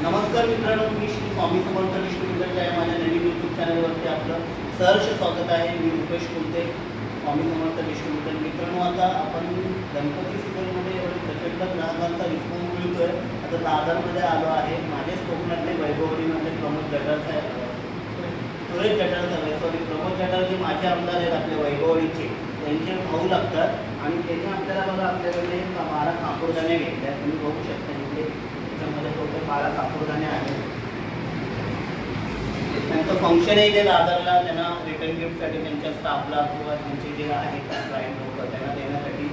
नमस्कार मित्रांनो, मी श्री स्वामी समर्थ डिस्ट्रीब्युटरच्या माझ्या नवीन यूट्यूब चॅनलवरती आपलं सहर्ष स्वागत आहे। मी रुपेश बोलते, स्वामी समर्थ डिस्ट्रीब्युटर। मित्रांनो, आता आपण गणपती सीझनमध्ये प्रचंड ग्राहकांचा रिस्पॉन्स मिळतोय। आता दादरमध्ये आलो आहे। माझेच कोकणातले वैभववाडीमध्ये प्रमोद जठार साहेब, सुरेश जठार साहेब, प्रमोद जठार जे माझे आमदार आहेत आपल्या वैभववाडीचे, त्यांचे भाऊ लागतात आणि त्यांनी आपल्याला बघा आपल्याकडे 12 कापूरदाणे घेतले आहेत। तुम्ही बघू शकता इथे त्याच्यामध्ये टोटल 12 कापूरदाणे आहेत। त्यांचं फंक्शन आहे जे दादरला, त्यांना रिटर्न गिफ्टसाठी त्यांच्या स्टाफला किंवा त्यांचे जे आहेत क्लायंट लोक त्यांना देण्यासाठी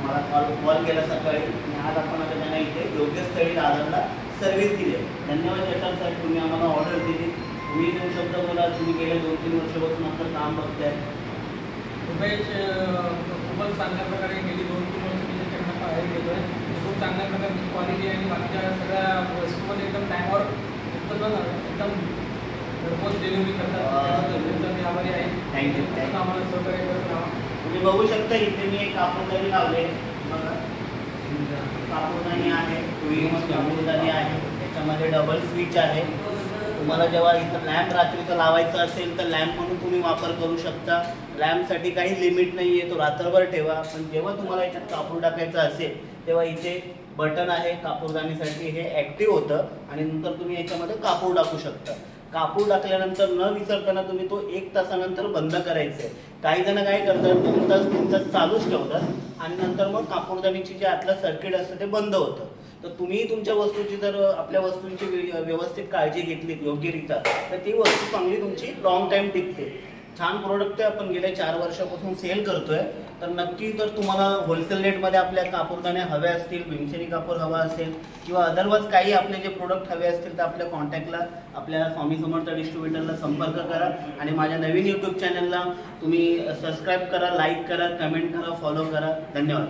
मला कॉल केला सकाळी आणि आज आपण आता त्यांना इथे योग्य स्थळी दादरला सर्व्हिस दिली आहे। धन्यवाद जठार साहेब, तुम्ही आम्हाला ऑर्डर दिली। तुम्ही 2 शब्द बोला, तुम्ही गेले 2-3 वर्षापासून आपलं काम बघताय। रुपेश खूपच चांगल्या प्रकारे गेली 2-3 वर्ष मी त्याच्याकडनं बाहेर गेलो आहे। खूप चांगल्या प्रकारची क्वालिटी आणि बाकीच्या सगळ्या वस्तूमध्ये एकदम टाईमवर एकदम घरपोच डिलिव्हरी करतात। तुमचा मी आभारी आहे। थँक्यू। आम्हाला सहकार्य करत राहा। तुम्ही बघू शकता इथे मी एक कापूरदाणी लावले, बघा कापूरदाणी आहे, कापूरदाणी आहे, त्याच्यामध्ये डबल स्विच आहे। तुम्हाला जेव्हा इथं लॅम्प रात्रीचं लावायचं असेल तर लॅम्प म्हणून तुम्ही वापर करू शकता। लॅम्पसाठी काही लिमिट नाही आहे, तो रात्रभर ठेवा। पण जेव्हा तुम्हाला याच्यात कापूर टाकायचं असेल तेव्हा इथे बटन आहे कापूरदानीसाठी, हे ॲक्टिव्ह होतं आणि नंतर तुम्ही याच्यामध्ये कापूर टाकू शकता। कापूर टाकल्यानंतर न विसरताना तुम्ही तो 1 तासानंतर बंद करायचं आहे। काही जण काय करतात 2 तास 3 तास चालूच ठेवतात आणि नंतर मग कापूरदानीची जे आतलं सर्किट असतं ते बंद होतं। तर तुम्ही तुमच्या वस्तूची जर आपल्या वस्तूंची व्यवस्थित काळजी घेतली योग्यरित्या तर ती वस्तू चांगली तुमची लॉंग टाईम टिकते। छान प्रोडक्ट आहे, आपण गेल्या 4 वर्षापासून सेल करतोय। तर नक्की जर तुम्हाला होलसेल रेटमध्ये आपल्या कापूरदाणे हवे असतील, भीमसेनी कापूर हवा असेल किंवा अदरवाईज काही आपले जे प्रोडक्ट हवे असतील तर आपल्या कॉन्टॅक्टला आपल्या स्वामी समर्थ डिस्ट्रीब्युटरला संपर्क करा आणि माझ्या नवीन यूट्यूब चॅनलला तुम्ही सबस्क्राईब करा, लाईक करा, कमेंट करा, फॉलो करा। धन्यवाद।